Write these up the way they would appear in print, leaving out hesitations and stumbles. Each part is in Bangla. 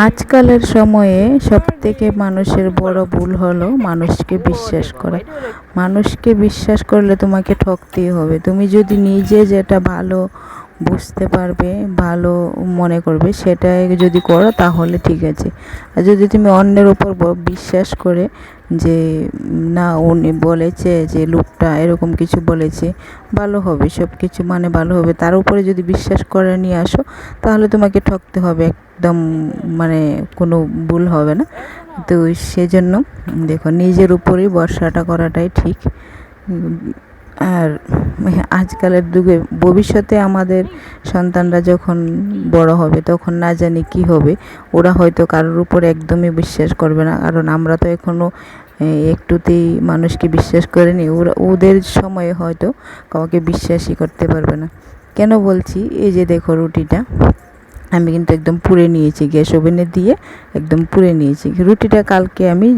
আজকালের সময়ে সবথেকে মানুষের বড় ভুল হলো মানুষকে বিশ্বাস করা। মানুষকে বিশ্বাস করলে তোমাকে ঠকতেই হবে। তুমি যদি নিজে যেটা ভালো বুঝতে পারবে, ভালো মনে করবে, সেটাই যদি করো তাহলে ঠিক আছে। আর যদি তুমি অন্যের উপর বিশ্বাস করে যে না উনি বলেছে যে লোকটা এরকম কিছু বলেছে, ভালো হবে সব কিছু, মানে ভালো হবে, তার উপরে যদি বিশ্বাস করে নিয়ে আসো তাহলে তোমাকে ঠকতে হবে একদম, মানে কোনো ভুল হবে না। তো সেজন্য দেখো নিজের উপরেই ভরসাটা করাটাই ঠিক। আর আজকালের যুগে ভবিষ্যতে আমাদের সন্তানরা যখন বড় হবে তখন না জানি কি হবে, ওরা হয়তো কারোর উপর একদমই বিশ্বাস করবে না, কারণ আমরা তো এখনও একটুতেই মানুষকে বিশ্বাস করিনি। ওদের সময়ে হয়তো কাউকে বিশ্বাসই করতে পারবে না। কেন বলছি, এই যে দেখো রুটিটা আমি কিন্তু একদম পুড়ে নিয়েছি, গ্যাস ওভেনে দিয়ে একদম পুড়ে নিয়েছি। রুটিটা কালকে আমি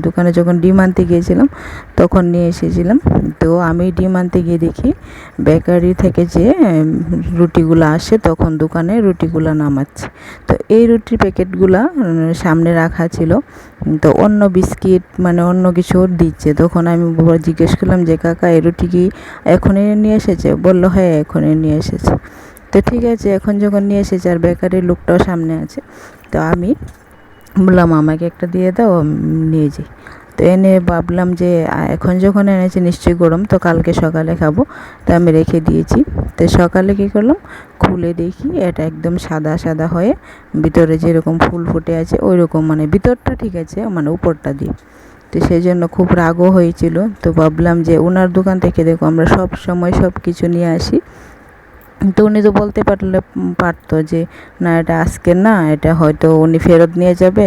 দোকানে যখন ডিম আনতে গিয়েছিলাম তখন নিয়ে এসেছিলাম। তো আমি ডিম আনতে গিয়ে দেখি বেকারি থেকে যে রুটিগুলো আসে তখন দোকানে রুটিগুলো নামাচ্ছে। তো এই রুটির প্যাকেটগুলো সামনে রাখা ছিল, তো অন্য বিস্কিট মানে অন্য কিছু দিচ্ছে। তখন আমি জিজ্ঞেস করলাম যে কাকা এই রুটি কি এখনই নিয়ে এসেছে? বললো হ্যাঁ এখনই নিয়ে এসেছে। তো ঠিক আছে, এখন যখন নিয়ে এসেছে আর বেকারির লোকটাও সামনে আছে, তো আমি বললাম আমাকে একটা দিয়ে দাও, নিয়ে যাই। তো এনে ভাবলাম যে এখন যখন এনেছে নিশ্চয়ই গরম, তো কালকে সকালে খাবো, তো আমি রেখে দিয়েছি। তো সকালে কী করলাম, খুলে দেখি এটা একদম সাদা সাদা হয়ে ভিতরে যেরকম ফুল ফুটে আছে ওই রকম, মানে ভিতরটা ঠিক আছে, মানে উপরটা দিয়ে। তো সেই জন্য খুব রাগও হয়েছিল। তো ভাবলাম যে ওনার দোকান থেকে দেখো আমরা সব সময় সব কিছু নিয়ে আসি, তো উনি তো বলতে পারতো যে না এটা আজকের না, এটা হয়তো উনি ফেরত নিয়ে যাবে,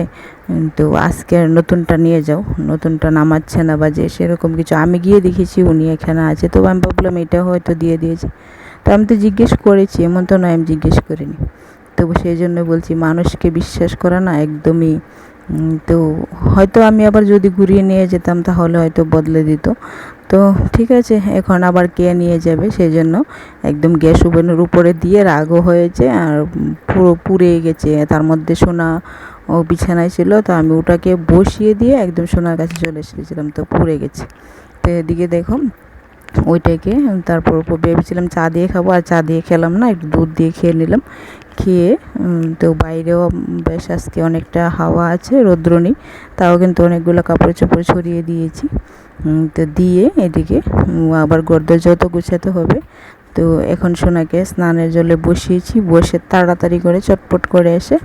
তো আজকে নতুনটা নিয়ে যাও, নতুনটা নামাচ্ছে না বা যে সেরকম কিছু। আমি গিয়ে দেখেছি উনি এখানে আছে, তো আমি ভাবলাম এটা হয়তো দিয়ে দিয়েছে। তো আমি তো জিজ্ঞেস করেছি, এমন তো নয় আমি জিজ্ঞেস করিনি। তো সেই জন্য বলছি মানুষকে বিশ্বাস করা না একদমই। তো হয়তো আমি আবার যদি ঘুরিয়ে নিয়ে যেতাম তাহলে হয়তো বদলে দিত। তো ঠিক আছে, এখন আবার কে নিয়ে যাবে, সেই জন্য একদম গ্যাস ওভেনের উপরে দিয়ে রাগও হয়েছে আর পুরো পুড়ে গেছে। তার মধ্যে সোনা ও বিছানায় ছিল, তো আমি ওটাকে বসিয়ে দিয়ে একদম সোনার কাছে চলে এসেছিলাম, তো পুড়ে গেছে। তো এদিকে দেখো ওইটাকে তারপর ভেবেছিলাম চা দিয়ে খাবো, আর চা দিয়ে খেলাম না, একটু দুধ দিয়ে খেয়ে নিলাম। খেয়ে তো বাইরেও বেশ আজকে অনেকটা হাওয়া আছে, রৌদ্র নেই, তাও কিন্তু অনেকগুলো কাপড় চোপড় ছড়িয়ে দিয়েছি। তো দিয়ে এদিকে আবার ঘরদোর যত গুছাতে হবে। তো এখন সোনাকে স্নানের জলে বসিয়েছি, বসে তাড়াতাড়ি করে চটপট করে এসে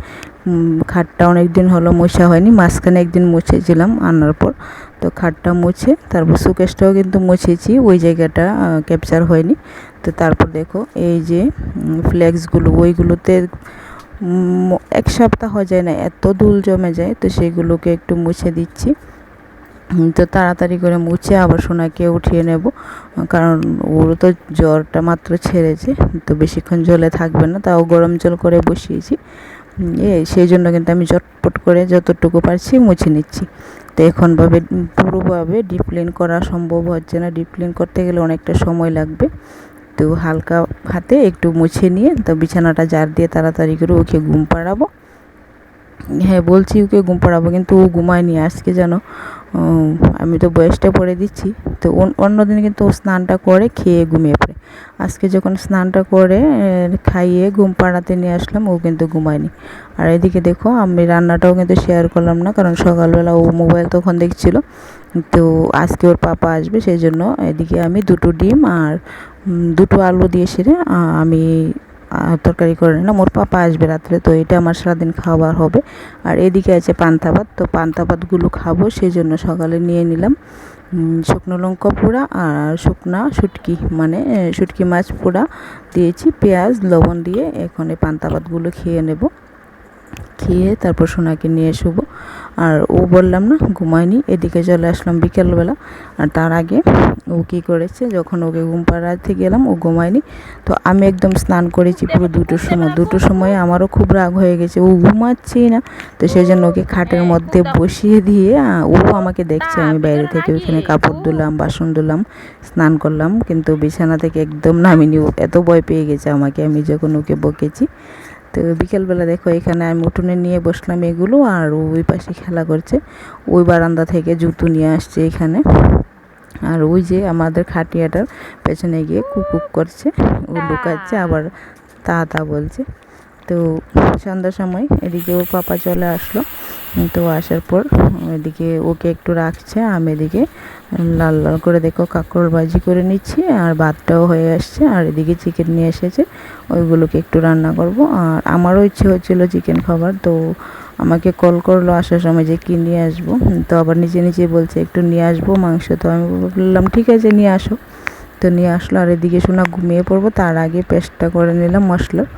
খাটটা অনেক দিন হলো মোছা হয়নি, মাঝখানে একদিন মুছেছিলাম আনার পর। তো খাটটা মুছে তারপর সুকেশটাও কিন্তু মুছেছি, ওই জায়গাটা ক্যাপচার হয়নি। তো তারপর দেখো এই যে ফ্লেক্সগুলো, ওইগুলোতে এক সপ্তাহ যায় না এত ধুল জমে যায়, তো সেগুলোকে একটু মুছে দিচ্ছি। তো তাড়াতাড়ি করে মুছে আবার সোনাকে উঠিয়ে নেব, কারণ ওর তো জ্বরটা মাত্র ছেড়েছে, তো বেশিক্ষণ জলে থাকবে না, তাও গরম জল করে বসিয়েছি। সেই জন্য কিন্তু আমি চটপট করে যতটুকু পারছি মুছে নিচ্ছি। তো এখনভাবে পুরোভাবে ডিপ ক্লিন করা সম্ভব হচ্ছে না, ডিপ ক্লিন করতে গেলে অনেকটা সময় লাগবে। তো হালকা হাতে একটু মুছে নিয়ে তো বিছানাটা ঝাড় দিয়ে তাড়াতাড়ি করে ওকে ঘুম পাড়াবো। হ্যাঁ বলছি ওকে ঘুম পাড়াবো, কিন্তু ও ঘুমায়নি আজকে, যেন আমি তো বয়সটা পড়ে দিচ্ছি। তো অন্যদিন কিন্তু ও স্নানটা করে খেয়ে ঘুমিয়ে পড়ে, আজকে যখন স্নানটা করে খাইয়ে ঘুম পাড়াতে নিয়ে আসলাম ও কিন্তু ঘুমায়নি। আর এদিকে দেখো আমি রান্নাটাও কিন্তু শেয়ার করলাম না, কারণ সকালবেলা ও মোবাইল তখন দেখছিল। তো আজকে ওর পাপা আসবে, সেই জন্য এদিকে আমি দুটো ডিম আর দুটো আলু দিয়ে সেরে আমি তরকারি করে নিলাম। ওর পাপা আসবে রাত্রে, তো এটা আমার সারাদিন খাবার হবে। আর এদিকে আছে পান্তা ভাত, তো পান্তা ভাতগুলো খাবো সেই জন্য সকালে নিয়ে নিলাম শুকনো লঙ্কা পোড়া আর শুকনা শুটকি, মানে শুটকি মাছ পোড়া দিয়েছি, পেঁয়াজ লবণ দিয়ে। এখন এই পান্তা ভাতগুলো খেয়ে নেব, খেয়ে তারপর সোনাকে নিয়ে শুবো। আর ও বললাম না ঘুমায়নি, এদিকে চলে আসলাম বিকেলবেলা। আর তার আগে ও কী করেছে, যখন ওকে ঘুম পাড়াতে গেলাম ও ঘুমায়নি, তো আমি একদম স্নান করেছি পুরো 2টোর সময়। 2টোর সময় আমারও খুব রাগ হয়ে গেছে, ও ঘুমাচ্ছেই না, তো সেই জন্য ওকে খাটের মধ্যে বসিয়ে দিয়ে ও আমাকে দেখছে আমি বাইরে থেকে ওইখানে কাপড় ধুলাম, বাসন ধুলাম, স্নান করলাম, কিন্তু বিছানা থেকে একদম নামিনি। ও এত ভয় পেয়ে গেছে আমাকে আমি যখন ওকে বকেছি। তো বিকেলবেলা দেখো এখানে আমি উঠোনে নিয়ে বসলাম এগুলো, আর ওই পাশে খেলা করছে। ওই বারান্দা থেকে জুতো নিয়ে আসছে এখানে। আর ওই যে আমাদের খাটিয়াটার পেছনে গিয়ে কুকুক করছে, ও লুকাচ্ছে আবার তা বলছে। তো সন্ধ্যার সময় এদিকে ওর পাপা চলে আসলো। তো আসার পর এদিকে ওকে একটু রাখছে, আমি এদিকে লাল লাল করে দেখো কাঁকরোল ভাজি করে নিচ্ছি, আর ভাতটাও হয়ে আসছে। আর এদিকে চিকেন নিয়ে এসেছে, ওইগুলোকে একটু রান্না করব। আর আমারও ইচ্ছে হচ্ছিলো চিকেন খাবার, তো আমাকে কল করলো আসার সময় যে কী নিয়ে আসবো। তো আবার নিজে বলছে একটু নিয়ে আসবো মাংস। তো আমি বললাম ঠিক আছে নিয়ে আসো। তো নিয়ে আসলো। আর এদিকে শোনা ঘুমিয়ে পড়বো, তার আগে পেস্টটা করে নিলাম মশলার।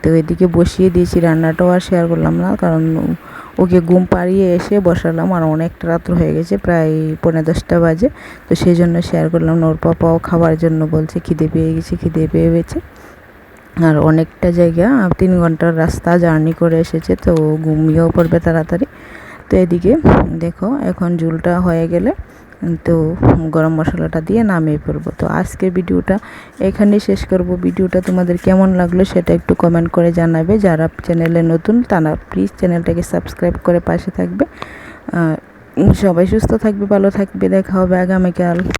তো এদিকে বসিয়ে দিয়েছি, রান্নাটাও আর শেয়ার করলাম না, কারণ ওকে ঘুম পাড়িয়ে এসে বসালাম, আর অনেকটা রাত্র হয়ে গেছে, প্রায় 9:30 বাজে। তো সেই জন্য শেয়ার করলাম না। ওর পাপাও খাবার জন্য বলছে খিদে পেয়ে গেছে। আর অনেকটা জায়গা 3 ঘন্টার রাস্তা জার্নি করে এসেছে, তো ঘুমিয়েও পড়বে তাড়াতাড়ি। তো এদিকে দেখো এখন ঝোলটা হয়ে গেলে তো গরম মশলাটা দিয়ে নামিয়ে ফেলবো। তো আজকের ভিডিওটা এখানেই শেষ করব। ভিডিওটা তোমাদের কেমন লাগলো সেটা একটু কমেন্ট করে জানাবে। যারা চ্যানেলে নতুন তারা প্লিজ চ্যানেলটাকে সাবস্ক্রাইব করে পাশে থাকবে। সবাই সুস্থ থাকবে, ভালো থাকবে, দেখা হবে আগামীকাল।